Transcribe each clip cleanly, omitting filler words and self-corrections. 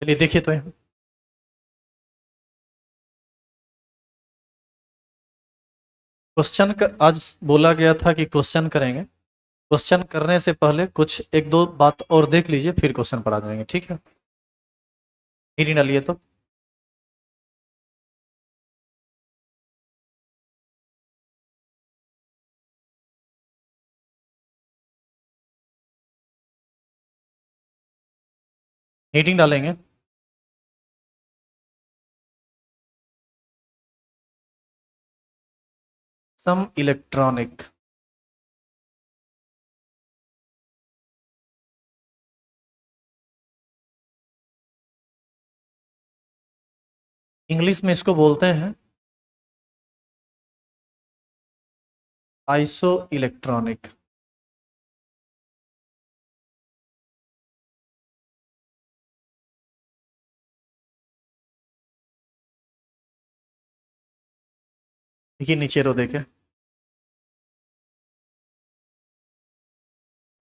चलिए देखिए तो यहाँ आज बोला गया था कि क्वेश्चन करेंगे। क्वेश्चन करने से पहले कुछ एक दो बात और देख लीजिए, फिर क्वेश्चन पढ़ा देंगे, ठीक है? मीटिंग डालिए तो। मीटिंग डालेंगे। सम इलेक्ट्रॉनिक। इंग्लिश में इसको बोलते हैं आइसो इलेक्ट्रॉनिक। देखिए नीचे रो देखे,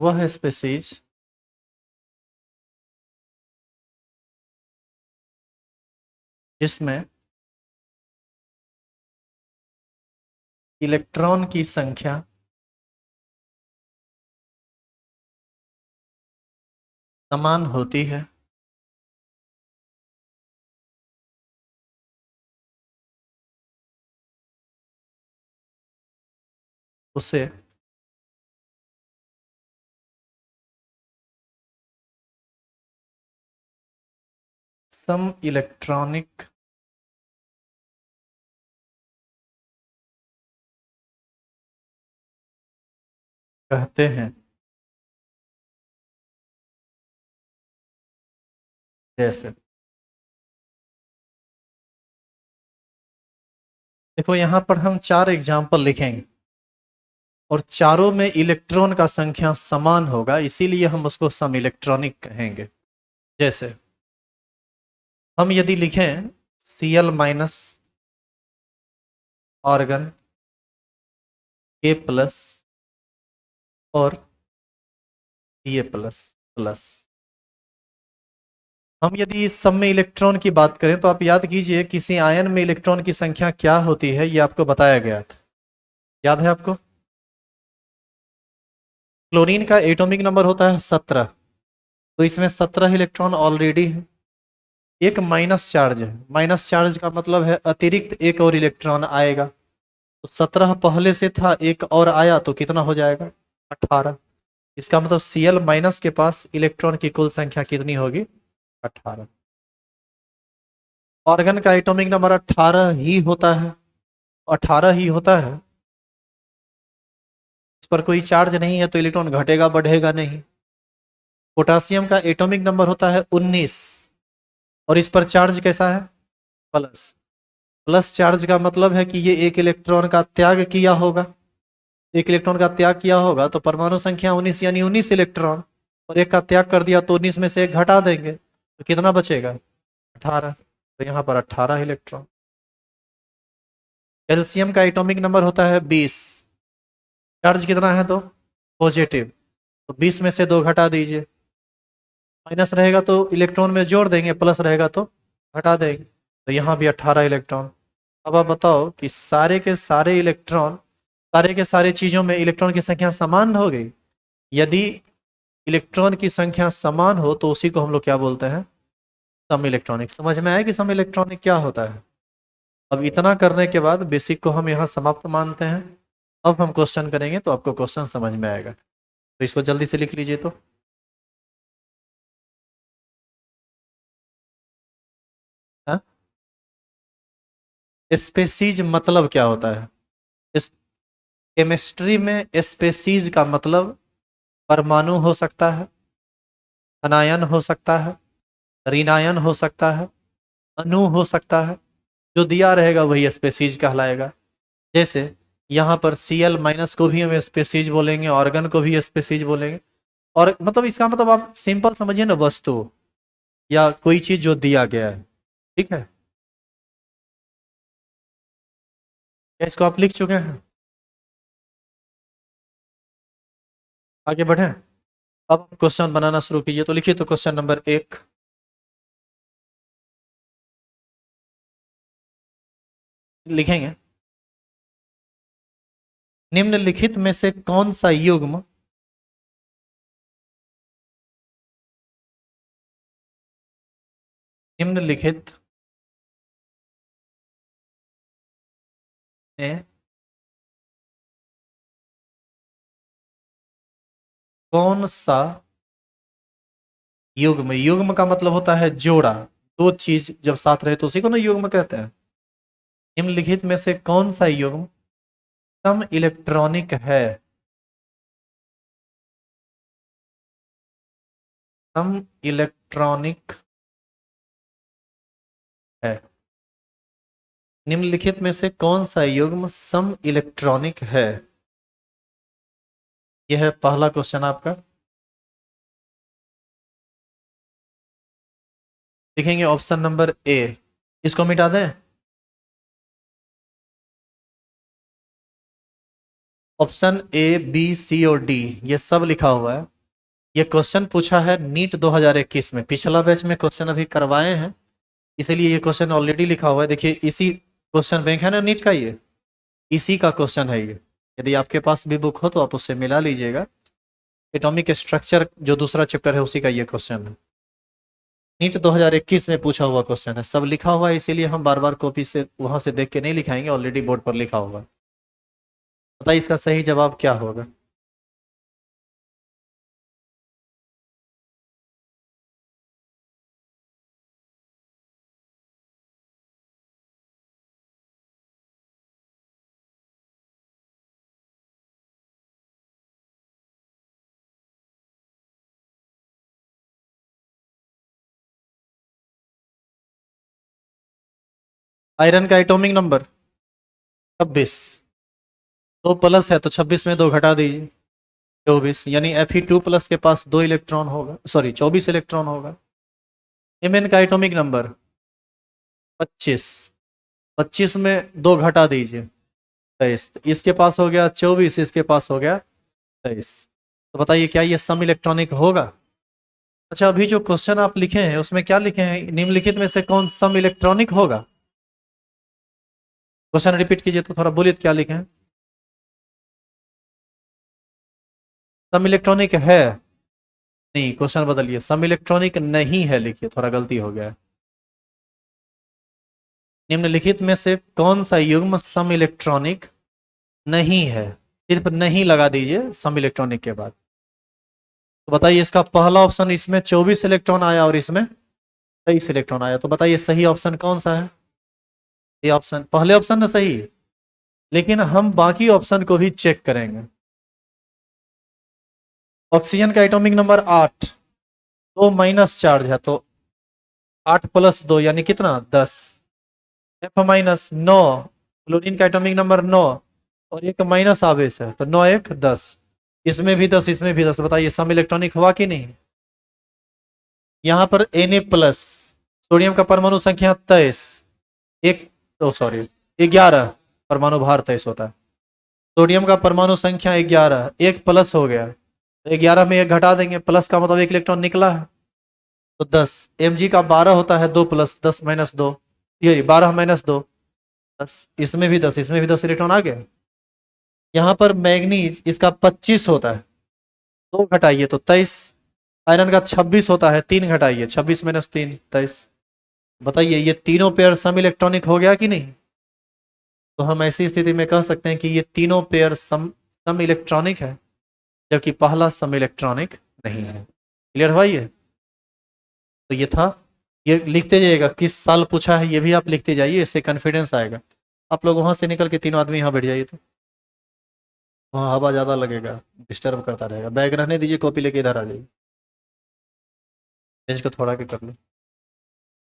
वह स्पेसीज जिसमें इलेक्ट्रॉन की संख्या समान होती है, उसे सम इलेक्ट्रॉनिक कहते हैं। जैसे देखो यहाँ पर हम चार एग्जाम्पल लिखेंगे और चारों में इलेक्ट्रॉन का संख्या समान होगा, इसीलिए हम उसको सम इलेक्ट्रॉनिक कहेंगे। जैसे हम यदि लिखें Cl minus organ K plus और Ca प्लस प्लस, हम यदि इस सब में इलेक्ट्रॉन की बात करें तो आप याद कीजिए किसी आयन में इलेक्ट्रॉन की संख्या क्या होती है, ये आपको बताया गया था। याद है आपको? क्लोरीन का एटॉमिक नंबर होता है 17, तो इसमें 17 इलेक्ट्रॉन ऑलरेडी है। एक माइनस चार्ज है, माइनस चार्ज का मतलब है अतिरिक्त एक और इलेक्ट्रॉन आएगा। तो 17 पहले से था, एक और आया तो कितना हो जाएगा? 18। इसका मतलब Cl माइनस के पास इलेक्ट्रॉन की कुल संख्या कितनी होगी? 18। ऑर्गन का एटॉमिक नंबर 18 ही होता है, 18 ही होता है। इस पर कोई चार्ज नहीं है तो इलेक्ट्रॉन घटेगा बढ़ेगा नहीं। पोटासियम का एटॉमिक नंबर होता है 19 और इस पर चार्ज कैसा है? प्लस। प्लस चार्ज का मतलब है कि ये एक इलेक्ट्रॉन का त्याग किया होगा। एक इलेक्ट्रॉन का त्याग किया होगा तो परमाणु संख्या 19 यानी 19 इलेक्ट्रॉन, और एक का त्याग कर दिया तो 19 में से एक घटा देंगे तो कितना बचेगा? 18। तो यहाँ पर 18 इलेक्ट्रॉन। कैल्शियम का एटॉमिक नंबर होता है 20, चार्ज कितना है तो पॉजिटिव, तो 20 में से 2 घटा दीजिए। माइनस रहेगा तो इलेक्ट्रॉन में जोड़ देंगे, प्लस रहेगा तो घटा देंगे, तो यहाँ भी 18 इलेक्ट्रॉन। अब आप बताओ कि सारे के सारे इलेक्ट्रॉन, सारे के सारे चीजों में इलेक्ट्रॉन की संख्या समान हो गई। यदि इलेक्ट्रॉन की संख्या समान हो तो उसी को हम लोग क्या बोलते हैं? सम इलेक्ट्रॉनिक। समझ में आया कि सम इलेक्ट्रॉनिक क्या होता है? अब इतना करने के बाद बेसिक को हम यहाँ समाप्त मानते हैं। अब हम क्वेश्चन करेंगे तो आपको क्वेश्चन समझ में आएगा, तो इसको जल्दी से लिख लीजिए तो। हाँ? स्पेसीज मतलब क्या होता है? इस केमिस्ट्री में स्पेसीज का मतलब परमाणु हो सकता है, अनायन हो सकता है, ऋणायन हो सकता है, अणु हो सकता है। जो दिया रहेगा वही स्पेसीज कहलाएगा। जैसे यहाँ पर Cl माइनस को भी हम स्पेसीज बोलेंगे, ऑर्गन को भी स्पेसीज बोलेंगे। और मतलब इसका मतलब आप सिंपल समझिए ना, वस्तु या कोई चीज जो दिया गया है, ठीक है? क्या इसको आप लिख चुके हैं? आगे बढ़े। अब क्वेश्चन बनाना शुरू कीजिए, तो लिखिए तो क्वेश्चन नंबर 1। लिखेंगे, निम्नलिखित में से कौन सा युग्म निम्नलिखित में कौन सा युग्म, युग्म का मतलब होता है जोड़ा, दो चीज जब साथ रहे तो उसी को ना युग्म कहते हैं। निम्नलिखित में से कौन सा युग्म सम इलेक्ट्रॉनिक है, सम इलेक्ट्रॉनिक है। निम्नलिखित में से कौन सा युग्म सम इलेक्ट्रॉनिक है, यह है पहला क्वेश्चन आपका। लिखेंगे ऑप्शन नंबर ए, इसको मिटा दें। ऑप्शन ए बी सी और डी ये सब लिखा हुआ है। ये क्वेश्चन पूछा है नीट 2021 में, पिछला बैच में क्वेश्चन अभी करवाए हैं, इसीलिए ये क्वेश्चन ऑलरेडी लिखा हुआ है। देखिए इसी क्वेश्चन बैंक है ना नीट का, ये इसी का क्वेश्चन है ये। यदि आपके पास भी बुक हो तो आप उससे मिला लीजिएगा। एटॉमिक स्ट्रक्चर जो दूसरा चैप्टर है उसी का ये क्वेश्चन है। नीट 2021 में पूछा हुआ क्वेश्चन है, सब लिखा हुआ है, इसीलिए हम बार बार कॉपी से वहां से देख के नहीं लिखाएंगे, ऑलरेडी बोर्ड पर लिखा हुआ है। बताइए इसका सही जवाब क्या होगा। आयरन का एटॉमिक नंबर 26, दो प्लस है तो 26 में दो घटा दीजिए, 24, यानी Fe2+ के पास दो इलेक्ट्रॉन होगा, सॉरी 24 इलेक्ट्रॉन होगा। Mn का एटॉमिक नंबर 25, 25 में दो घटा दीजिए 23, इसके पास हो गया 24, इसके पास हो गया 23। तो बताइए क्या ये सम इलेक्ट्रॉनिक होगा। अच्छा अभी जो क्वेश्चन आप लिखे हैं उसमें क्या लिखे हैं, निम्नलिखित में से कौन सम इलेक्ट्रॉनिक होगा। क्वेश्चन रिपीट कीजिए तो थोड़ा बोलिए क्या लिखे हैं। सम इलेक्ट्रॉनिक है, नहीं क्वेश्चन बदलिए, सम इलेक्ट्रॉनिक नहीं है लिखिए, थोड़ा गलती हो गया है। निम्नलिखित में से कौन सा युग्म सम इलेक्ट्रॉनिक नहीं है, सिर्फ नहीं लगा दीजिए सम इलेक्ट्रॉनिक के बाद। तो बताइए इसका पहला ऑप्शन, इसमें 24 इलेक्ट्रॉन आया और इसमें 23 इलेक्ट्रॉन आया, तो बताइए सही ऑप्शन कौन सा है। ये ऑप्शन पहले ऑप्शन ना सही है, लेकिन हम बाकी ऑप्शन को भी चेक करेंगे। ऑक्सीजन का एटॉमिक नंबर 8, दो माइनस चार्ज है तो 8+2 यानी कितना 10, F-9, क्लोरीन का एटॉमिक नंबर 9 और एक माइनस आवेश है तो 9 1 10, इसमें भी 10 इसमें भी 10, बताइए सम इलेक्ट्रॉनिक हुआ कि नहीं। यहाँ पर Na+, सोडियम का परमाणु संख्या 23, एक तो सॉरी 11, परमाणु भार 23 होता है। सोडियम का परमाणु संख्या 11, एक प्लस हो गया, 11 में एक घटा देंगे, प्लस का मतलब एक इलेक्ट्रॉन निकला है तो 10। Mg का 12 होता है, 2+, 10 - 2, ये 12 - 2 10, इसमें भी 10 इसमें भी 10 इलेक्ट्रॉन आ गया। यहाँ पर मैग्नीज इसका 25 होता है, दो घटाइए तो 23। आयरन का 26 होता है, तीन घटाइए, 26 - 3 23। बताइए ये तीनों पेयर सम इलेक्ट्रॉनिक हो गया कि नहीं। तो हम ऐसी स्थिति में कह सकते हैं कि ये तीनों पेयर सम सम इलेक्ट्रॉनिक है, जबकि पहला सम इलेक्ट्रॉनिक नहीं है। क्लियर हुआ ये। तो ये था, ये लिखते जाइएगा किस साल पूछा है, ये भी आप लिखते जाइए, इससे कॉन्फिडेंस आएगा। आप लोग वहां से निकल के तीनों आदमी यहाँ बैठ जाइए, तो वहाँ हवा ज़्यादा लगेगा, डिस्टर्ब करता रहेगा। बैग रहने दीजिए, कॉपी लेके इधर आ जाइए। बेंच को थोड़ा के कर लो,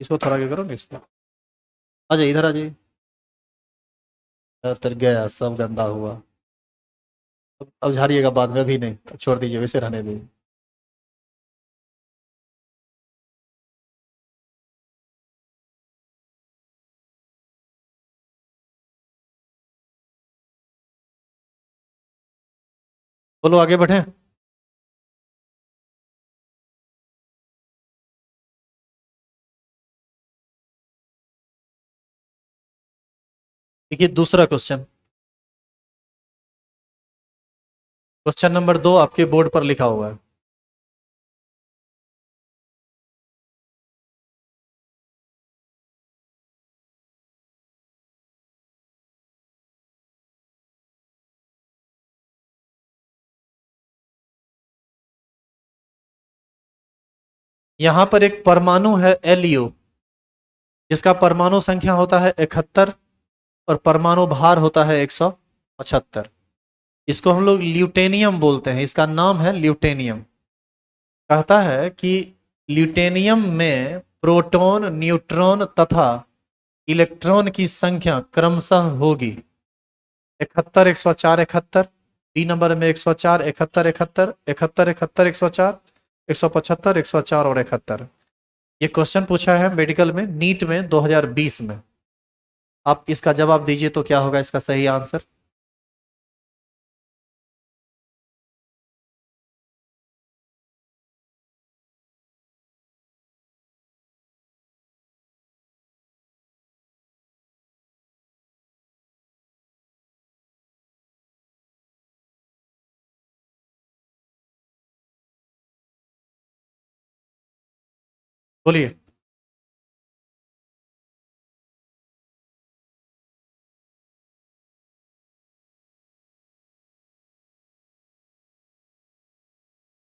इसको थोड़ा के करो ना, इसको आ जाइए, इधर आ जाइए। फिर गया सब गंदा हुआ, अब झाड़िएगा बाद में, अभी नहीं, छोड़ दीजिए वैसे रहने दीजिए। बोलो आगे बढ़े। देखिए दूसरा क्वेश्चन, क्वेश्चन नंबर 2 आपके बोर्ड पर लिखा हुआ है। यहां पर एक परमाणु है एलयू, जिसका परमाणु संख्या होता है 71 और परमाणु भार होता है 175। इसको हम लोग ल्यूटेनियम बोलते हैं, इसका नाम है ल्यूटेनियम। कहता है कि ल्यूटेनियम में प्रोटॉन, न्यूट्रॉन तथा इलेक्ट्रॉन की संख्या क्रमशः होगी 71, 104, 71। बी नंबर में 104, 71, 71, 71, 71, 104, 175, 104 और 71। ये क्वेश्चन पूछा है मेडिकल में, नीट में 2020 में। आप इसका जवाब दीजिए तो क्या होगा इसका सही आंसर। बोलिए।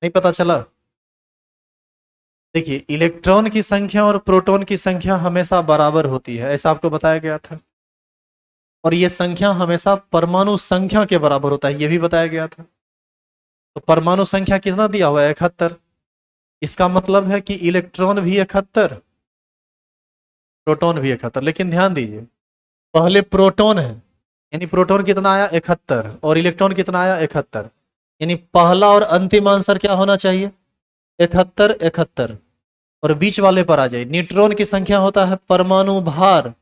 नहीं पता चला। देखिए इलेक्ट्रॉन की संख्या और प्रोटॉन की संख्या हमेशा बराबर होती है, ऐसा आपको बताया गया था। और ये संख्या हमेशा परमाणु संख्या के बराबर होता है, ये भी बताया गया था। तो परमाणु संख्या कितना दिया हुआ है? 71। इसका मतलब है कि इलेक्ट्रॉन भी 71, प्रोटॉन भी 71। लेकिन ध्यान दीजिए, पहले प्रोटॉन है, यानी प्रोटॉन कितना आया? 71, और इलेक्ट्रॉन कितना आया? 71। यानी पहला और अंतिम आंसर क्या होना चाहिए? 71, 71। और बीच वाले पर आ जाए, न्यूट्रॉन की संख्या होता है परमाणु भार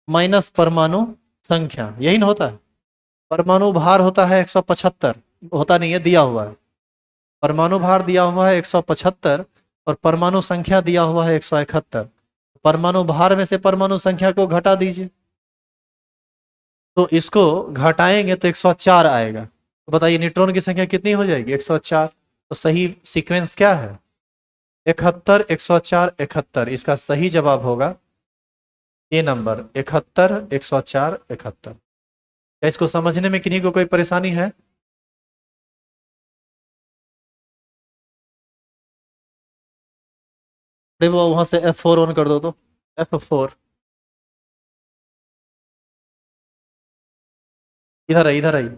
माइनस परमाणु संख्या, यही ना होता है। परमाणु भार होता है 175, होता नहीं है, दिया हुआ है। परमाणु भार दिया हुआ है 175 और परमाणु संख्या दिया हुआ है 171। परमाणु भार में से परमाणु संख्या को घटा दीजिए, तो इसको घटाएंगे तो 104 आएगा। तो बताइए न्यूट्रॉन की संख्या कितनी हो जाएगी? 104। तो सही सीक्वेंस क्या है? 71, 104, 71। इसका सही जवाब होगा ए नंबर, 71, 104, 71। क्या इसको समझने में किन्हीं को कोई परेशानी है? अरे वो वहां से F4 ऑन कर दो तो, F4। इधर आई, इधर आई,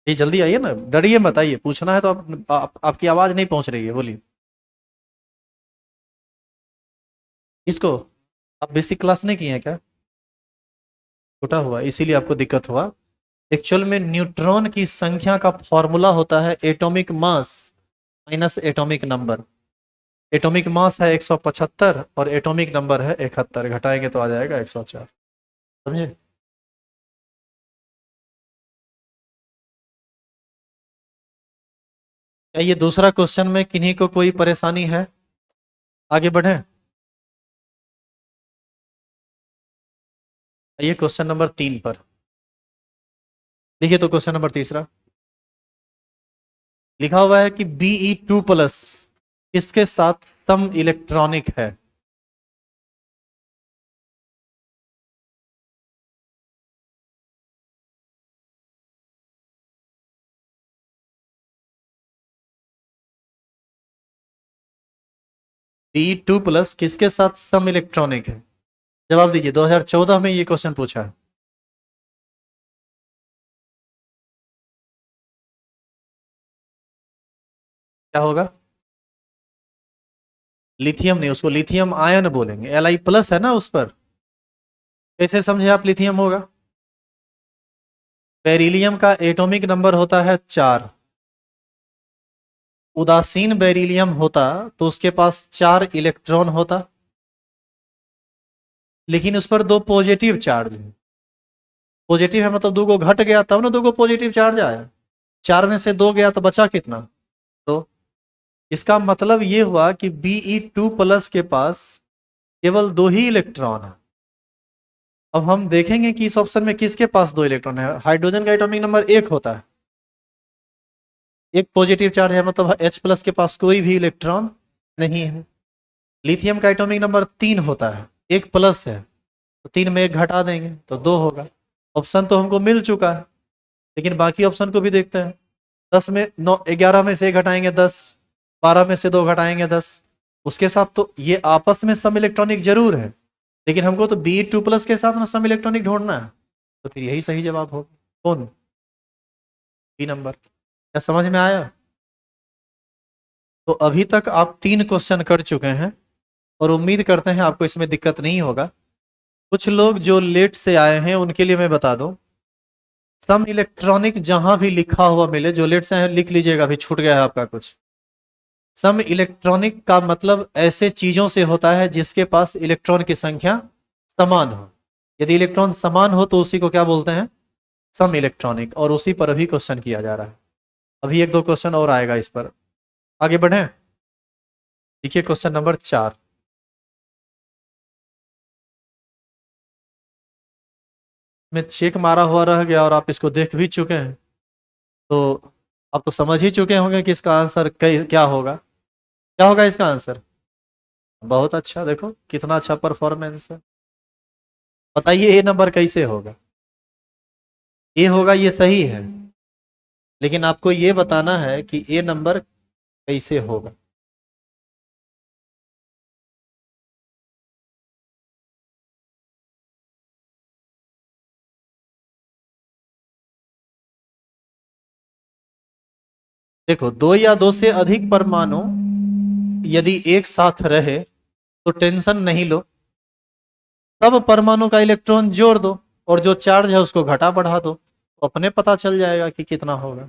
ये जल्दी आइए ना, डरिए मत, आइए, पूछना है तो आपकी आवाज नहीं पहुंच रही है, बोलिए। इसको आप बेसिक क्लास नहीं किए हैं क्या? छोटा हुआ इसीलिए आपको दिक्कत हुआ। एक्चुअल में न्यूट्रॉन की संख्या का फॉर्मूला होता है atomic mass minus atomic number. Atomic mass है 175 और एटॉमिक नंबर है 71, घटाएंगे तो आ जाएगा 104। समझे? क्या ये दूसरा क्वेश्चन में किन्हीं को कोई परेशानी है? आगे बढ़े। ये क्वेश्चन नंबर 3 पर देखिए, तो क्वेश्चन नंबर तीसरा लिखा हुआ है कि Be2+ किसके साथ सम इलेक्ट्रॉनिक है? Be2+ किसके साथ सम इलेक्ट्रॉनिक है? जवाब दीजिए, 2014 में ये क्वेश्चन पूछा है। क्या होगा? लिथियम नहीं, उसको लिथियम आयन बोलेंगे, Li+ है ना उस पर। कैसे समझे आप लिथियम होगा? बेरिलियम का एटॉमिक नंबर होता है 4। उदासीन बेरिलियम होता तो उसके पास 4 इलेक्ट्रॉन होता, लेकिन उस पर 2 पॉजिटिव चार्ज है। पॉजिटिव है मतलब 2 को घट गया तब ना 2 को पॉजिटिव चार्ज आया। 4 में से 2 गया तो बचा कितना? तो इसका मतलब ये हुआ कि Be2+ के पास केवल 2 ही इलेक्ट्रॉन है। अब हम देखेंगे कि इस ऑप्शन में किसके पास दो इलेक्ट्रॉन है। हाइड्रोजन का एटॉमिक नंबर 1 होता है, एक पॉजिटिव चार्ज है, मतलब H प्लस के पास कोई भी इलेक्ट्रॉन नहीं है। लिथियम का एटॉमिक नंबर 3 होता है, एक प्लस है, तो 3 में एक घटा देंगे तो 2 होगा। ऑप्शन तो हमको मिल चुका है, लेकिन बाकी ऑप्शन को भी देखते हैं। 10 में 9, 11 में से 1 घटाएंगे 10, 12 में से 2 घटाएंगे 10। उसके साथ तो ये आपस में सम इलेक्ट्रॉनिक जरूर है, लेकिन हमको तो Be2 प्लस के साथ ना सम इलेक्ट्रॉनिक ढूंढना है, तो फिर यही सही जवाब होगा। कौन? B number. क्या समझ में आया? तो अभी तक आप 3 क्वेश्चन कर चुके हैं और उम्मीद करते हैं आपको इसमें दिक्कत नहीं होगा। कुछ लोग जो लेट से आए हैं उनके लिए मैं बता दूं, सम इलेक्ट्रॉनिक जहां भी लिखा हुआ मिले, जो लेट से आए हैं लिख लीजिएगा, अभी छूट गया है आपका कुछ। सम इलेक्ट्रॉनिक का मतलब ऐसे चीजों से होता है जिसके पास इलेक्ट्रॉन की संख्या समान हो। यदि इलेक्ट्रॉन समान हो तो उसी को क्या बोलते हैं? सम इलेक्ट्रॉनिक। और उसी पर अभी क्वेश्चन किया जा रहा है। अभी 1-2 क्वेश्चन और आएगा इस पर। आगे बढ़े। देखिए क्वेश्चन नंबर 4। में चेक मारा हुआ रह गया और आप इसको देख भी चुके हैं, तो आप तो समझ ही चुके होंगे कि इसका आंसर क्या होगा। क्या होगा इसका आंसर? बहुत अच्छा, देखो कितना अच्छा परफॉर्मेंस है। बताइए ए नंबर कैसे होगा? ए होगा, ये सही है, लेकिन आपको ये बताना है कि ए नंबर कैसे होगा। देखो, दो या दो से अधिक परमाणु यदि एक साथ रहे तो टेंशन नहीं लो, तब परमाणु का इलेक्ट्रॉन जोड़ दो और जो चार्ज है उसको घटा बढ़ा दो, तो अपने पता चल जाएगा कि कितना होगा।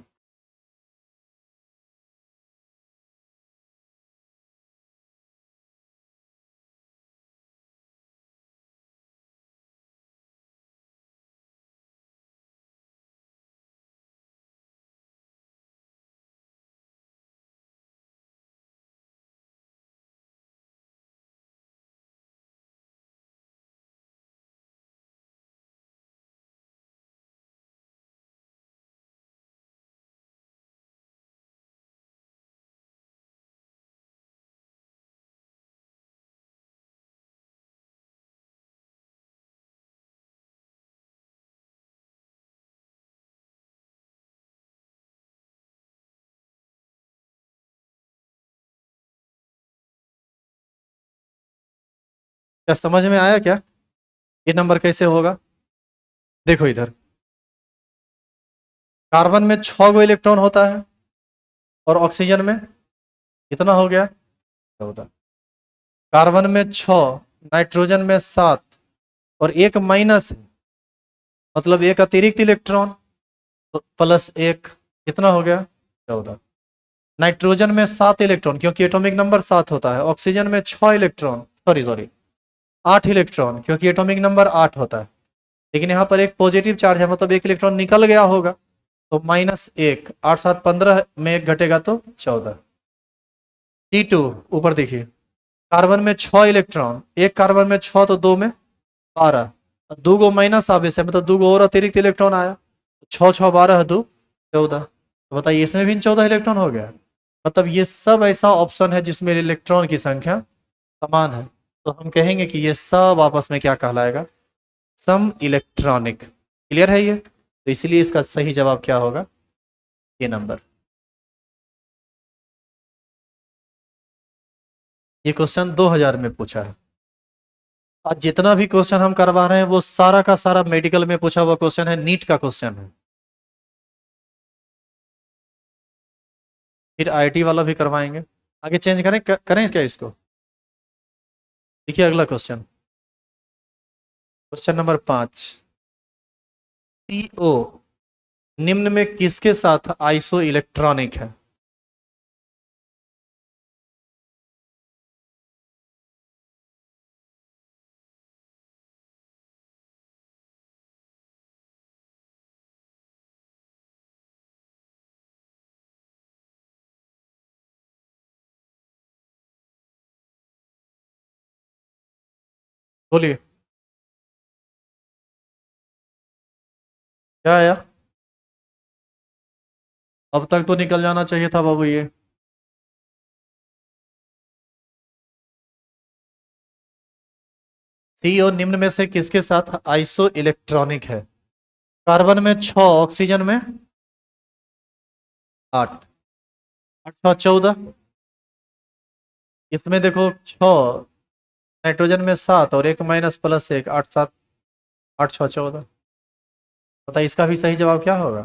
क्या समझ में आया क्या? ये नंबर कैसे होगा? देखो इधर, कार्बन में 6 गो इलेक्ट्रॉन होता है और ऑक्सीजन में कितना हो गया? 14। कार्बन में 6, नाइट्रोजन में 7 और एक माइनस है, मतलब एक अतिरिक्त इलेक्ट्रॉन, तो प्लस एक, कितना हो गया? 14। नाइट्रोजन में 7 इलेक्ट्रॉन, क्योंकि एटॉमिक नंबर 7 होता है। ऑक्सीजन में 6 इलेक्ट्रॉन, सॉरी सॉरी 8 इलेक्ट्रॉन, क्योंकि एटॉमिक नंबर 8 होता है। लेकिन यहाँ पर एक पॉजिटिव चार्ज है, मतलब एक इलेक्ट्रॉन निकल गया होगा, तो -1, 8 7 15 में एक घटेगा तो 14। T2 ऊपर देखिए, कार्बन में 6 इलेक्ट्रॉन, एक कार्बन में 6 तो 2 में 12, 2 गो माइनस आवेश है, मतलब 2 गो और अतिरिक्त इलेक्ट्रॉन आया, 6 6 12 2 14। तो बताइए इसमें भी 14 इलेक्ट्रॉन हो गया। मतलब ये सब ऐसा ऑप्शन है जिसमें इलेक्ट्रॉन की संख्या समान है, तो हम कहेंगे कि ये सब आपस में क्या कहलाएगा? सम इलेक्ट्रॉनिक। क्लियर है ये? तो इसलिए इसका सही जवाब क्या होगा? ये नंबर। ये क्वेश्चन 2000 में पूछा है। आज जितना भी क्वेश्चन हम करवा रहे हैं वो सारा का सारा मेडिकल में पूछा हुआ क्वेश्चन है, नीट का क्वेश्चन है। फिर आईआईटी वाला भी करवाएंगे। आगे चेंज करें क्या इसको? देखिए अगला क्वेश्चन, क्वेश्चन नंबर 5। पीओ निम्न में किसके साथ आइसो इलेक्ट्रॉनिक है? बोलिए। क्या आया? अब तक तो निकल जाना चाहिए था बाबू ये। सी और निम्न में से किसके साथ आइसो इलेक्ट्रॉनिक है? कार्बन में 6, ऑक्सीजन में 8। 8 6 14। इसमें देखो 6, नाइट्रोजन में 7 और एक माइनस प्लस एक, 8 7, 8 6 14। बताइए इसका भी सही जवाब क्या होगा?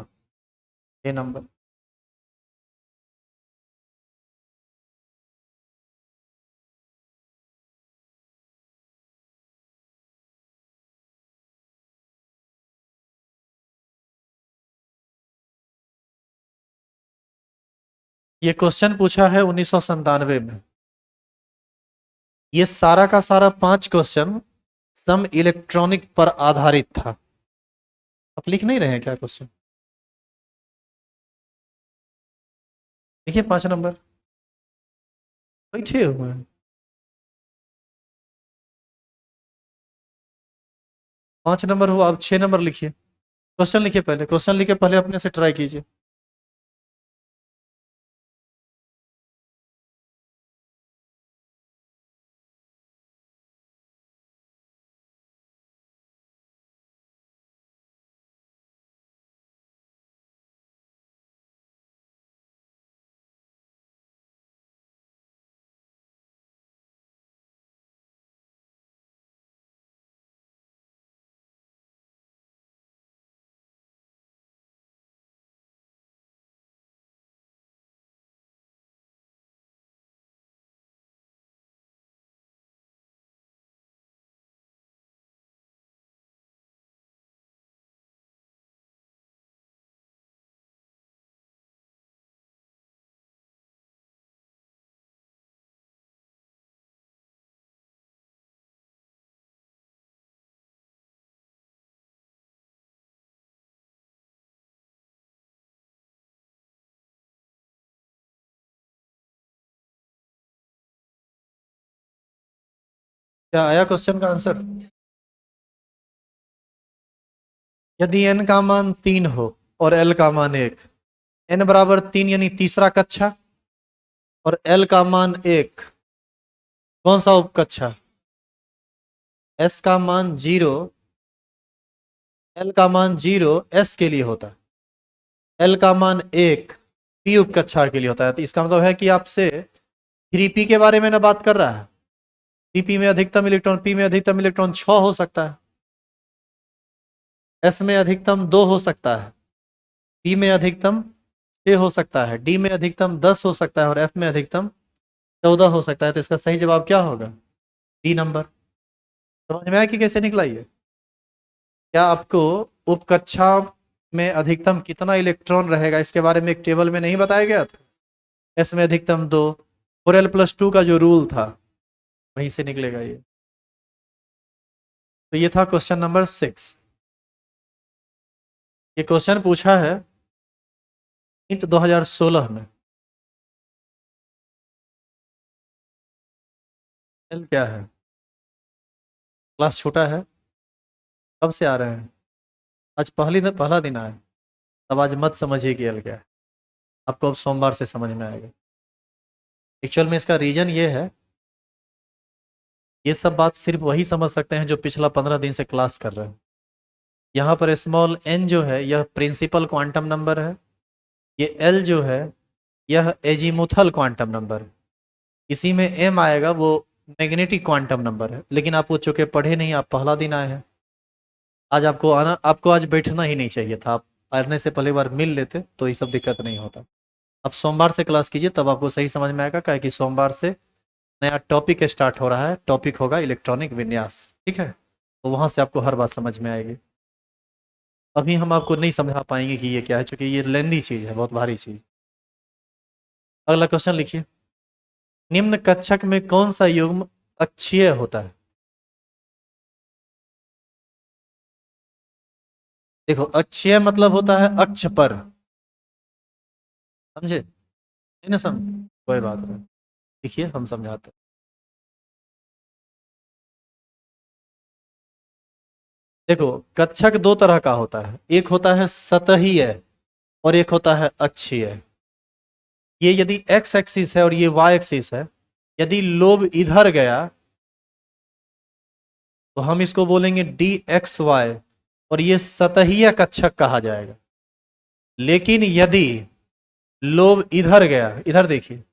ये नंबर। ये क्वेश्चन पूछा है 1997 में। ये सारा का सारा 5 क्वेश्चन सम इलेक्ट्रॉनिक पर आधारित था। आप लिख नहीं रहे हैं क्या क्वेश्चन? देखिए 5 नंबर बैठे हुए हैं। 5 नंबर हुआ, अब 6 नंबर लिखिए। क्वेश्चन लिखिए, पहले क्वेश्चन लिखिए, पहले अपने से ट्राई कीजिए। क्या आया क्वेश्चन का आंसर? यदि n का मान 3 हो और l का मान 1, n बराबर 3 यानी तीसरा कक्षा, और l का मान 1 कौन सा उपकक्षा? s का मान 0, l का मान 0 s के लिए होता है, l का मान 1 p उपकक्षा के लिए होता है। तो इसका मतलब है कि आपसे 3p के बारे में ना बात कर रहा है। 3p में अधिकतम इलेक्ट्रॉन, p में अधिकतम इलेक्ट्रॉन 6 हो सकता है, s में अधिकतम 2 हो सकता है, p में अधिकतम 6 हो सकता है, d में अधिकतम 10 हो सकता है और f में अधिकतम 14 हो सकता है। तो इसका सही जवाब क्या होगा? D number. समझ में आया कि कैसे निकला ये? क्या आपको उपकक्षा में अधिकतम कितना इलेक्ट्रॉन रहेगा इसके बारे में एक टेबल में नहीं बताया गया था? एस में अधिकतम 2, 4l+2 का जो रूल था वहीं से निकलेगा ये। तो ये था क्वेश्चन नंबर 6। ये क्वेश्चन पूछा है नीट 2016 में। एल क्या है? क्लास छोटा है। कब से आ रहे हैं? आज पहला दिन आया। तब आज मत समझिए कि एल क्या है, आपको अब सोमवार से समझ में आएगा। एक्चुअल में इसका रीजन ये है, ये सब बात सिर्फ वही समझ सकते हैं जो पिछला 15 दिन से क्लास कर रहे हैं। यहाँ पर स्मॉल n जो है यह प्रिंसिपल क्वांटम नंबर है, ये l जो है यह एजीमुथल क्वांटम नंबर है, इसी में m आएगा वो मैग्नेटिक क्वांटम नंबर है। लेकिन आप वो चूंकि पढ़े नहीं, आप पहला दिन आए हैं, आज आपको आना, आपको आज बैठना ही नहीं चाहिए था। आप आने से पहले बार मिल लेते तो ये सब दिक्कत नहीं होता। अब सोमवार से क्लास कीजिए, तब आपको सही समझ में आएगा, क्या कि सोमवार से नया टॉपिक स्टार्ट हो रहा है। टॉपिक होगा इलेक्ट्रॉनिक विन्यास, ठीक है? तो वहां से आपको हर बात समझ में आएगी। अभी हम आपको नहीं समझा पाएंगे कि ये क्या है, क्योंकि ये लेंदी चीज है, बहुत भारी चीज। अगला क्वेश्चन लिखिए। निम्न कक्षक में कौन सा युग्म अक्षीय होता है? देखो, अक्षीय मतलब होता है अक्ष पर, समझे? नहीं ना समझ, कोई बात नहीं, देखिए हम समझाते हैं। देखो कक्षक दो तरह का होता है, एक होता है सतहीय और एक होता है अक्षीय। ये यदि एक्स एक्सिस है और ये वाई एक्सिस है, यदि लोब इधर गया तो हम इसको बोलेंगे डी एक्स वाई और ये सतहीय कक्षक कहा जाएगा। लेकिन यदि लोब इधर गया, इधर देखिए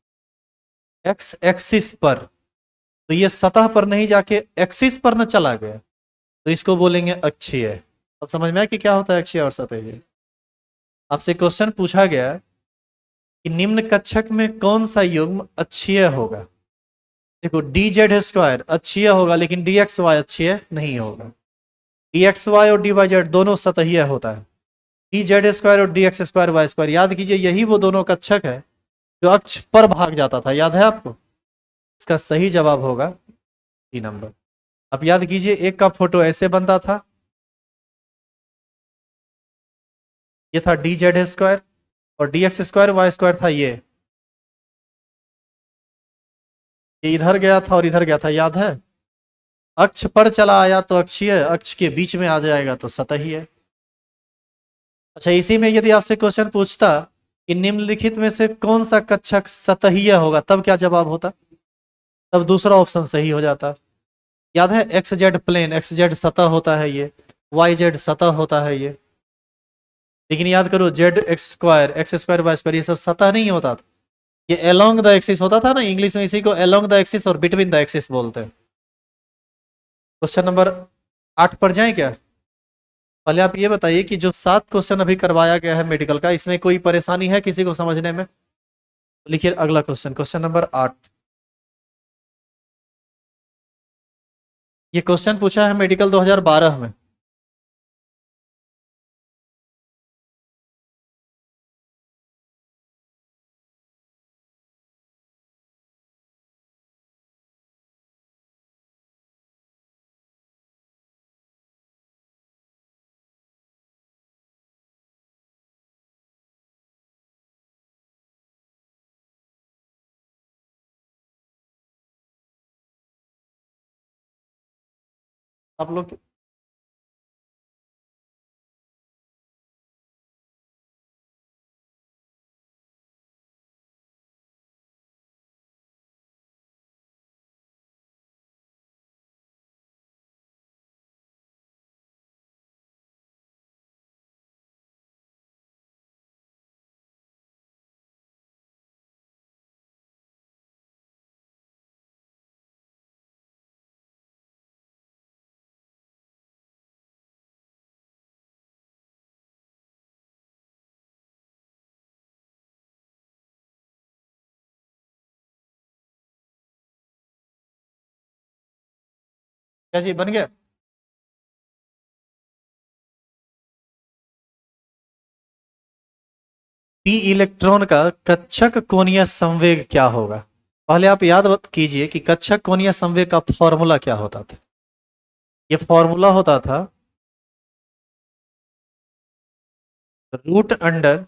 एक्स एक्सिस पर, तो ये सतह पर नहीं जाके एक्सिस पर न चला गया, तो इसको बोलेंगे अक्षीय। अब समझ में आया कि क्या होता है अक्षीय और सतहीय। आपसे क्वेश्चन पूछा गया कि निम्न कक्षक में कौन सा युग्म अक्षीय होगा। देखो डी जेड स्क्वायर अक्षीय होगा लेकिन डी एक्स वाई अक्षीय नहीं होगा। डी एक्स वाई और डी वाई जेड दोनों सतहीय होता है। डी जेड स्क्वायर और D X square Y square, याद कीजिए यही वो दोनों कक्षक है जो अक्ष पर भाग जाता था, याद है आपको। इसका सही जवाब होगा डी नंबर। अब याद कीजिए एक का फोटो ऐसे बनता था, ये था डी जेड स्क्वायर और D X square Y square था ये इधर गया था और इधर गया था, याद है। अक्ष पर चला आया तो अक्षीय, अक्ष के बीच में आ जाएगा तो सतही है। अच्छा इसी में यदि आपसे क्वेश्चन पूछता कि निम्नलिखित में से कौन सा कक्षक सतहीय होगा, तब क्या जवाब होता। तब दूसरा ऑप्शन सही हो जाता। याद है X Z plane, X Z सतह होता है ये, वाई जेड सतह होता है ये। लेकिन याद करो Z X square Y square ये सब सतह नहीं होता था, ये अलोंग द एक्सिस होता था ना, इंग्लिश में इसी को अलोंग द एक्सिस और बिटवीन द एक्सिस बोलते हैं। क्वेश्चन नंबर 8 पर जाएं क्या। पहले आप ये बताइए कि जो 7 क्वेश्चन अभी करवाया गया है मेडिकल का, इसमें कोई परेशानी है किसी को समझने में। तो लिखिए अगला क्वेश्चन, क्वेश्चन नंबर 8। ये क्वेश्चन पूछा है मेडिकल 2012 में। आप लोग क्या जी बन गया। पी इलेक्ट्रॉन का कक्षक कोणीय संवेग क्या होगा। पहले आप याद कीजिए कि कक्षक कोणीय संवेग का फॉर्मूला क्या होता था। ये फॉर्मूला होता था root under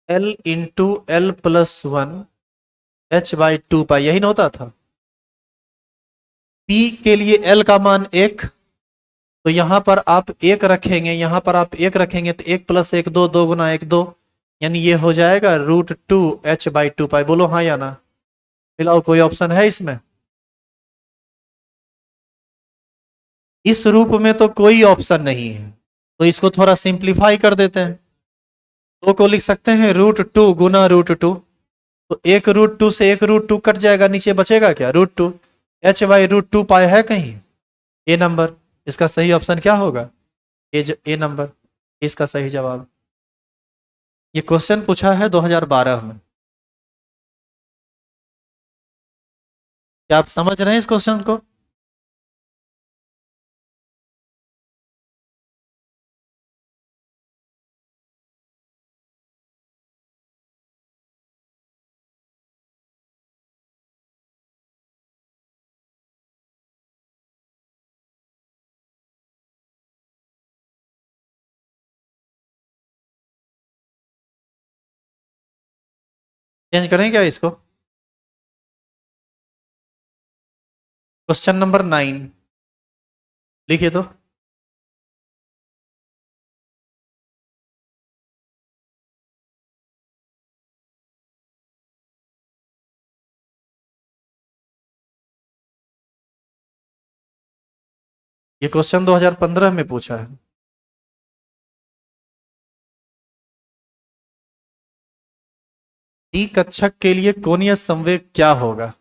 L into L plus 1 h/2 pi, यही ना होता था। P के लिए L का मान 1, तो यहां पर आप 1 रखेंगे, यहां पर आप 1 रखेंगे तो 1 + 1 2, 2 × 1 2, यानी ये हो जाएगा √2 h/2 पाई। बोलो हाँ या ना। फिलहाल कोई ऑप्शन है इसमें। इस रूप में तो कोई ऑप्शन नहीं है, तो इसको थोड़ा सिंप्लीफाई कर देते हैं। 2 को लिख सकते हैं √2 गुना √2, तो 1 √2 से 1 √2 कट जाएगा, नीचे बचेगा क्या √2। h/√2 पाई है कहीं ए नंबर। इसका सही ऑप्शन क्या होगा ए नंबर, इसका सही जवाब। ये क्वेश्चन पूछा है 2012 में। क्या आप समझ रहे हैं इस क्वेश्चन को। चेंज करें क्या इसको। क्वेश्चन नंबर 9 लिखिए तो। ये क्वेश्चन 2015 में पूछा है। टी कक्षक के लिए कोणीय संवेग क्या होगा?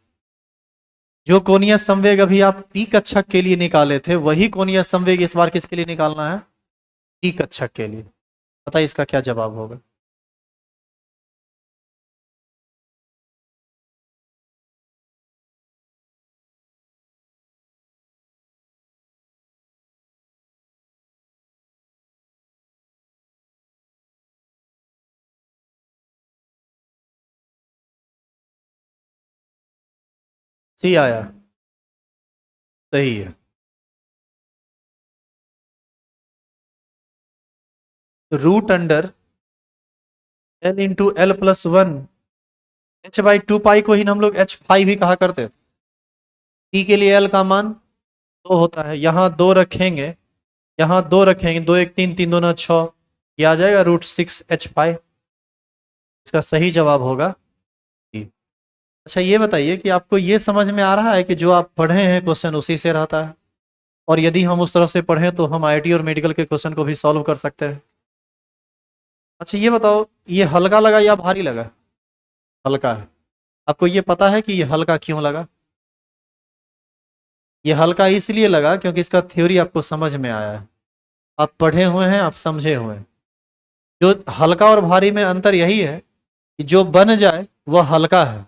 जो कोणीय संवेग अभी आप पी कक्षक के लिए निकाले थे वही कोणीय संवेग इस बार किसके लिए निकालना है? टी कक्षक के लिए। बताइए इसका क्या जवाब होगा? सी आया। सही है। Root under L into L plus one, H by two pi को ही हम लोग एच फाई भी कहा करते। टी के लिए एल का मान 2 होता है, यहाँ 2 रखेंगे, यहाँ 2 रखेंगे, 2 1 3, 3 2 9 6, ये आ जाएगा √6 H पाई। इसका सही जवाब होगा टी। अच्छा ये बताइए कि आपको ये समझ में आ रहा है कि जो आप पढ़े हैं क्वेश्चन उसी से रहता है, और यदि हम उस तरह से पढ़ें तो हम आईटी और मेडिकल के क्वेश्चन को भी सॉल्व कर सकते हैं। अच्छा ये बताओ, ये हल्का लगा या भारी लगा? हल्का है। आपको ये पता है कि ये हल्का क्यों लगा? ये हल्का इसलिए लगा क्योंकि इसका थ्योरी आपको समझ में आया है, आप पढ़े हुए हैं, आप समझे हुए हैं। जो हल्का और भारी में अंतर यही है कि जो बन जाए वह हल्का है,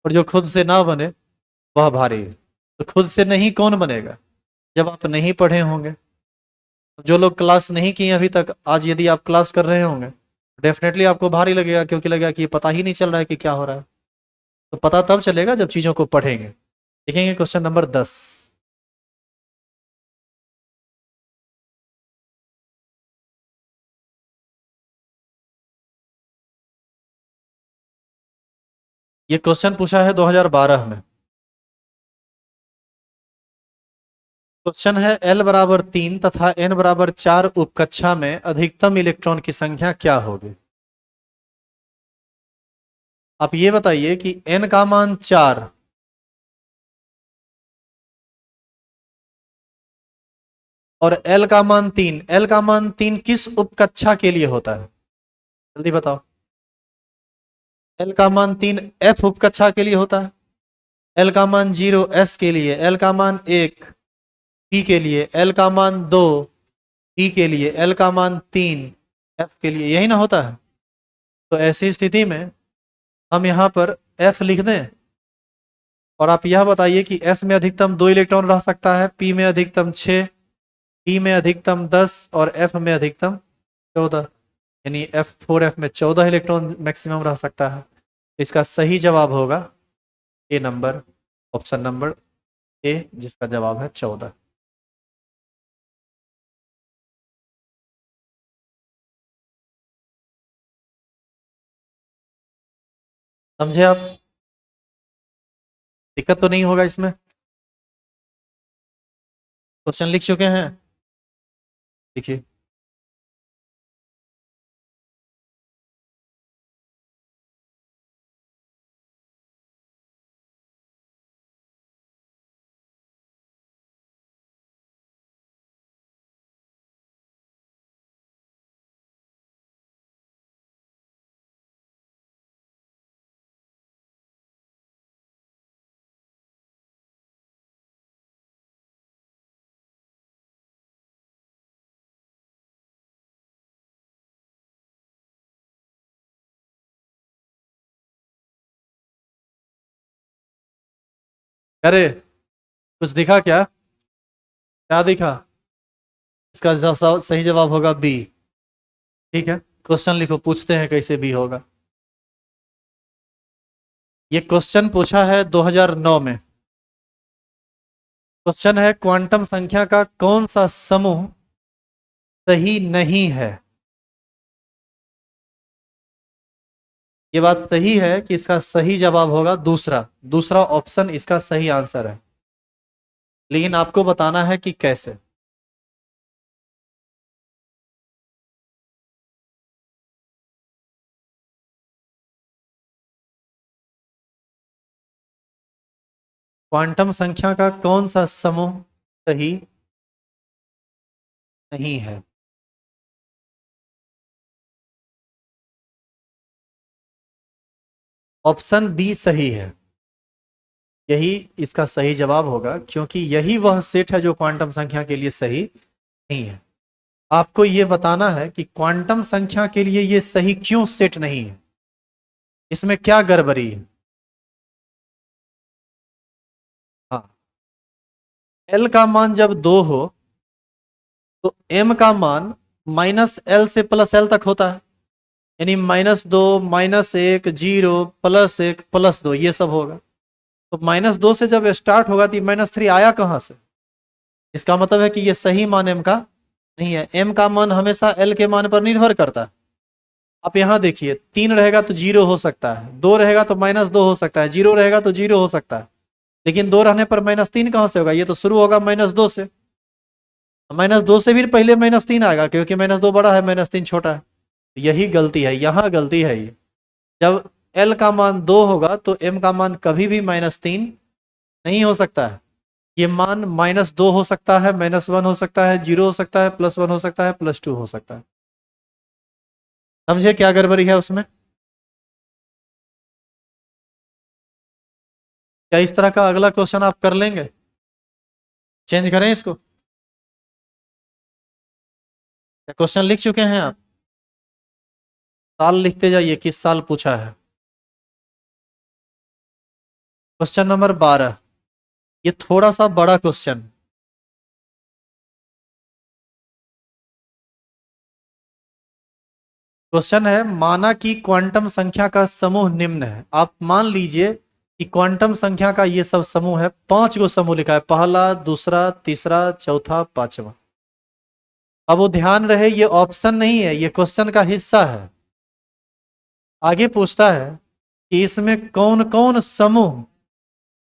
और जो खुद से ना बने वह भारी है। तो खुद से नहीं कौन बनेगा? जब आप नहीं पढ़े होंगे। जो लोग क्लास नहीं किए अभी तक, आज यदि आप क्लास कर रहे होंगे डेफिनेटली आपको भारी लगेगा, क्योंकि लगेगा कि ये पता ही नहीं चल रहा है कि क्या हो रहा है। तो पता तब चलेगा जब चीजों को पढ़ेंगे। देखेंगे क्वेश्चन नंबर 10। ये क्वेश्चन पूछा है 2012 में। क्वेश्चन है L बराबर 3 तथा N बराबर 4 उपकक्षा में अधिकतम इलेक्ट्रॉन की संख्या क्या होगी? आप ये बताइए कि N का मान 4 और L का मान 3, L का मान 3 किस उपकक्षा के लिए होता है? जल्दी बताओ। L का मान 3 F उपकक्षा के लिए होता है, L का मान 0 S के लिए, L का मान 1 P के लिए, L का मान 2 T के लिए, L का मान 3 F के लिए, यही ना होता है? तो ऐसी स्थिति में हम यहाँ पर F लिख दें, और आप यह बताइए कि S में अधिकतम 2 इलेक्ट्रॉन रह सकता है, P में अधिकतम 6, T में अधिकतम 10 और F में अधिकतम 14, यानी F4F में 14 इलेक्ट्रॉन मैक्सिमम रह सकता है। इसका सही जवाब होगा ए नंबर, ऑप्शन नंबर ए, जिसका जवाब है 14। समझे आप? दिक्कत तो नहीं होगा इसमें? क्वेश्चन लिख चुके हैं? देखिए, अरे कुछ दिखा क्या? क्या दिखा? इसका सही जवाब होगा बी। ठीक है, क्वेश्चन लिखो, पूछते हैं कैसे बी होगा। ये क्वेश्चन पूछा है 2009 में। क्वेश्चन है क्वांटम संख्या का कौन सा समूह सही नहीं है? ये बात सही है कि इसका सही जवाब होगा दूसरा, दूसरा ऑप्शन इसका सही आंसर है, लेकिन आपको बताना है कि कैसे। क्वांटम संख्या का कौन सा समूह सही नहीं है। ऑप्शन बी सही है, यही इसका सही जवाब होगा, क्योंकि यही वह सेट है जो क्वांटम संख्या के लिए सही नहीं है। आपको यह बताना है कि क्वांटम संख्या के लिए यह सही क्यों सेट नहीं है, इसमें क्या गड़बड़ी है। हाँ, एल का मान जब 2 हो तो एम का मान -L से +L तक होता है, यानी -2, -1, 0, +1, +2 ये सब होगा। तो -2 से जब स्टार्ट होगा तो -3 आया कहां से, इसका मतलब है कि ये सही मान एम का नहीं है। एम का मान हमेशा एल के मान पर निर्भर करता है। आप यहां देखिए, 3 रहेगा तो 0 हो सकता है, 2 रहेगा तो -2 हो सकता है, 0 रहेगा तो 0 हो सकता है, लेकिन 2 रहने पर -3 कहां से होगा, ये तो शुरू होगा -2 से। -2 से भी पहले -3 आएगा, क्योंकि -2 बड़ा है, -3 छोटा है। यही गलती है, यहां गलती है ये। जब एल का मान 2 होगा तो एम का मान कभी भी -3 नहीं हो सकता है। ये मान -2 हो सकता है, -1 हो सकता है, 0 हो सकता है, +1 हो सकता है, +2 हो सकता है। समझे क्या गड़बड़ी है उसमें। क्या इस तरह का अगला क्वेश्चन आप कर लेंगे, चेंज करें इसको। क्या क्वेश्चन लिख चुके हैं आप, साल लिखते जाइए किस साल पूछा है। क्वेश्चन नंबर 12, ये थोड़ा सा बड़ा क्वेश्चन। क्वेश्चन है, माना कि क्वांटम संख्या का समूह निम्न है। आप मान लीजिए कि क्वांटम संख्या का ये सब समूह है, 5 गो समूह लिखा है, पहला, दूसरा, तीसरा, चौथा, पांचवा। अब वो ध्यान रहे, ये ऑप्शन नहीं है, ये क्वेश्चन का हिस्सा है। आगे पूछता है कि इसमें कौन कौन समूह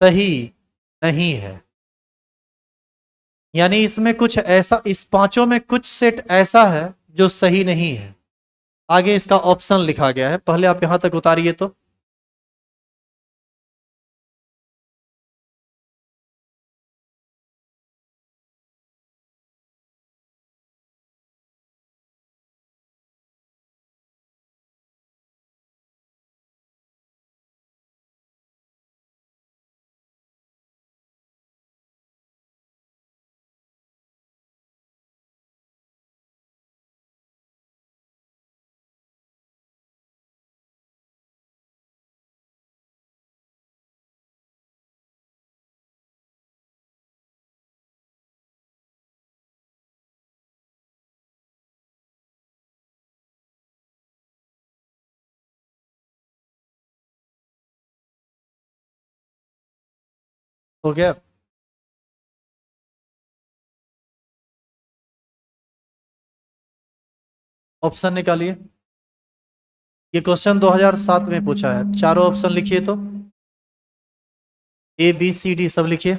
सही नहीं है, यानी इसमें कुछ ऐसा, इस पांचों में कुछ सेट ऐसा है जो सही नहीं है। आगे इसका ऑप्शन लिखा गया है, पहले आप यहां तक उतारिए तो। हो गया। ऑप्शन निकालिए। ये क्वेश्चन 2007 में पूछा है, चारों ऑप्शन लिखिए तो। A B C D सब लिखिए।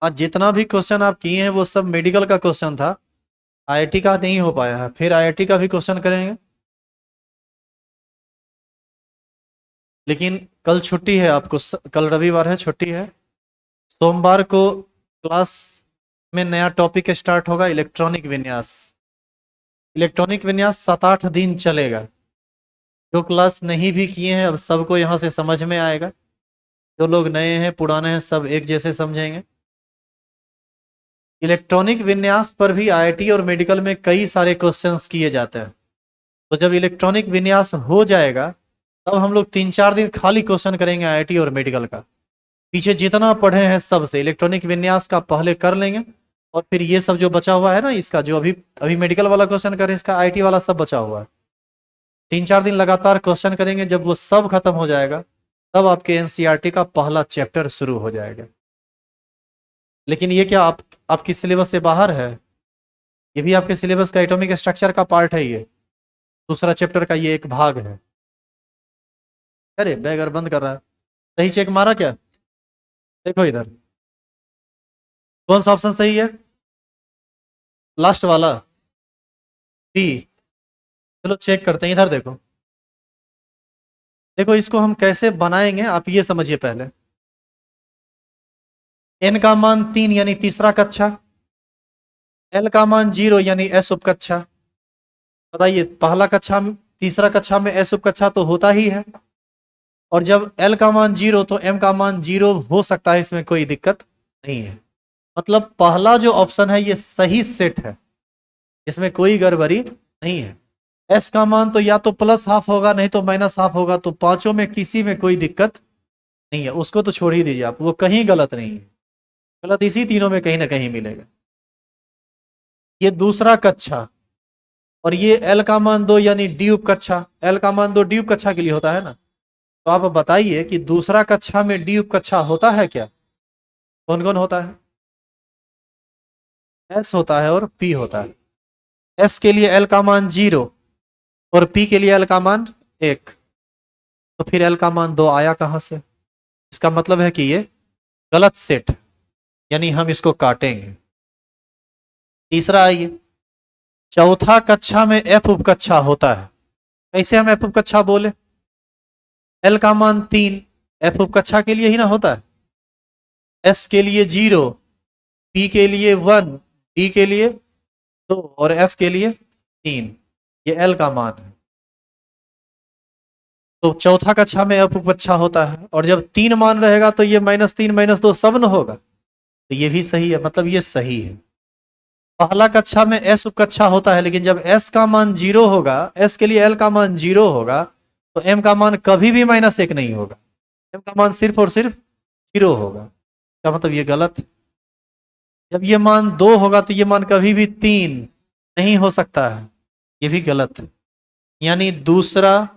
आज जितना भी क्वेश्चन आप किए हैं वो सब मेडिकल का क्वेश्चन था, आईआईटी का नहीं हो पाया है, फिर आईआईटी का भी क्वेश्चन करेंगे। लेकिन कल छुट्टी है आपको, कल रविवार है, छुट्टी है। सोमवार को क्लास में नया टॉपिक स्टार्ट होगा, इलेक्ट्रॉनिक विन्यास। इलेक्ट्रॉनिक विन्यास 7-8 दिन चलेगा। जो क्लास नहीं भी किए हैं अब सबको यहाँ से समझ में आएगा, जो लोग नए हैं पुराने हैं सब एक जैसे समझेंगे। इलेक्ट्रॉनिक विन्यास पर भी आईआईटी और मेडिकल में कई सारे क्वेश्चंस किए जाते हैं। तो जब इलेक्ट्रॉनिक विन्यास हो जाएगा तब हम लोग 3-4 दिन खाली क्वेश्चन करेंगे आईआईटी और मेडिकल का। पीछे जितना पढ़े हैं सबसे इलेक्ट्रॉनिक विन्यास का पहले कर लेंगे, और फिर ये सब जो बचा हुआ है ना, इसका जो अभी अभी मेडिकल वाला क्वेश्चन करें, इसका आईआईटी वाला सब बचा हुआ है। 3-4 दिन लगातार क्वेश्चन करेंगे, जब वो सब खत्म हो जाएगा तब आपके एनसीईआरटी का पहला चैप्टर शुरू हो जाएगा। लेकिन ये क्या आपकी सिलेबस से बाहर है, ये भी आपके सिलेबस का एटॉमिक स्ट्रक्चर का पार्ट है, ये दूसरा चैप्टर का ये एक भाग है। अरे बैगर बंद कर रहा है, सही चेक मारा क्या, देखो इधर कौन सा ऑप्शन सही है, लास्ट वाला। पी। चलो चेक करते हैं, इधर देखो। देखो इसको हम कैसे बनाएंगे आप ये समझिए पहले। n का मान 3 यानी तीसरा कक्षा, l का मान 0 यानी s उपकक्षा। बताइए पहला कक्षा में, तीसरा कक्षा में s उपकक्षा तो होता ही है, और जब l का मान 0 तो m का मान 0 हो सकता है, इसमें कोई दिक्कत नहीं है। मतलब पहला जो ऑप्शन है ये सही सेट है, इसमें कोई गड़बड़ी नहीं है। s का मान तो या तो प्लस हाफ होगा नहीं तो माइनस हाफ होगा, तो पांचों में किसी में कोई दिक्कत नहीं है, उसको तो छोड़ ही दीजिए आप, वो कहीं गलत नहीं है। गलत इसी तीनों में कहीं ना कहीं मिलेगा। ये दूसरा कक्षा, और ये l का मान 2 यानी d उपकक्षा। l का मान 2 d उपकक्षा के लिए होता है ना, तो आप बताइए कि दूसरा कक्षा में d उपकक्षा होता है क्या? कौन कौन होता है? s होता है और p होता है। s के लिए l का मान 0 और p के लिए l का मान 1, तो फिर l का मान 2 आया कहां से? इसका मतलब है कि ये गलत सेट, यानी हम इसको काटेंगे। तीसरा आइए, चौथा कक्षा में f उपकक्षा होता है। कैसे हम f उपकक्षा बोले? l का मान 3 f उपकक्षा के लिए ही ना होता है, s के लिए 0, p के लिए 1, d के लिए 2 और f के लिए 3, ये l का मान है। तो चौथा कक्षा में f उपकक्षा होता है, और जब 3 मान रहेगा तो ये -3 -2 सब न होगा, तो ये भी सही है, मतलब ये सही है। पहला कक्षा में s उपकक्षा होता है, लेकिन जब s का मान 0 होगा, s के लिए l का मान 0 होगा, तो m का मान कभी भी -1 नहीं होगा, m का मान सिर्फ और सिर्फ 0 होगा। क्या मतलब ये गलत? जब ये मान 2 होगा तो ये मान कभी भी 3 नहीं हो सकता है, ये भी गलत है। यानी दूसरा,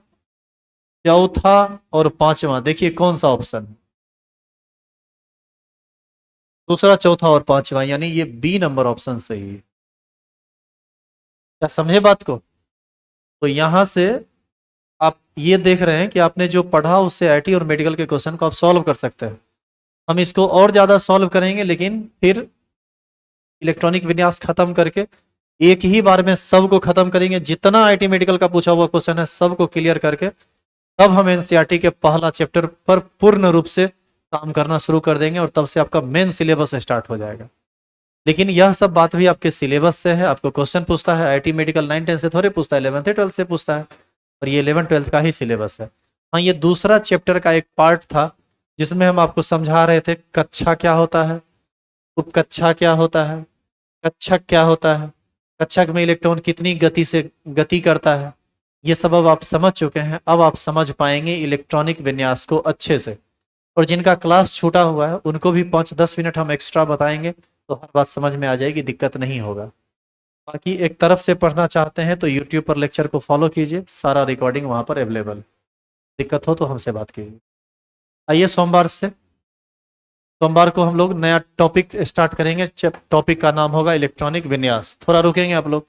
चौथा और पांचवा, देखिए कौन सा ऑप्शन है? दूसरा, चौथा और पांचवा, यानी ये बी नंबर ऑप्शन सही है। क्या समझे बात को? तो यहां से आप ये देख रहे हैं कि आपने जो पढ़ा उससे आईटी और मेडिकल के क्वेश्चन को आप सॉल्व कर सकते हैं। हम इसको और ज्यादा सॉल्व करेंगे, लेकिन फिर इलेक्ट्रॉनिक विन्यास खत्म करके एक ही बार में सबको खत्म करेंगे। जितना आईटी मेडिकल का पूछा हुआ क्वेश्चन है सबको क्लियर करके तब हम एनसीईआरटी के पहला चैप्टर पर पूर्ण रूप से काम करना शुरू कर देंगे, और तब से आपका मेन सिलेबस स्टार्ट हो जाएगा। लेकिन यह सब बात भी आपके सिलेबस से है, आपको क्वेश्चन पूछता है आईटी मेडिकल 9-10 से थोड़े पूछता है, 11th-12th से पूछता है, और ये 11th-12th का ही सिलेबस है। हाँ, ये दूसरा चैप्टर का एक पार्ट था जिसमें हम आपको समझा रहे थे कक्षा क्या होता है, उपकक्षा क्या होता है, कक्षक क्या होता है, कक्षक में इलेक्ट्रॉन कितनी गति से गति करता है। ये सब अब आप समझ चुके हैं, अब आप समझ पाएंगे इलेक्ट्रॉनिक विन्यास को अच्छे से। और जिनका क्लास छूटा हुआ है उनको भी 5-10 मिनट हम एक्स्ट्रा बताएंगे, तो हर बात समझ में आ जाएगी, दिक्कत नहीं होगा। बाकी एक तरफ से पढ़ना चाहते हैं तो यूट्यूब पर लेक्चर को फॉलो कीजिए, सारा रिकॉर्डिंग वहाँ पर अवेलेबल। दिक्कत हो तो हमसे बात कीजिए। आइए सोमवार को हम लोग नया टॉपिक स्टार्ट करेंगे। टॉपिक का नाम होगा इलेक्ट्रॉनिक विन्यास। थोड़ा रुकेंगे आप लोग।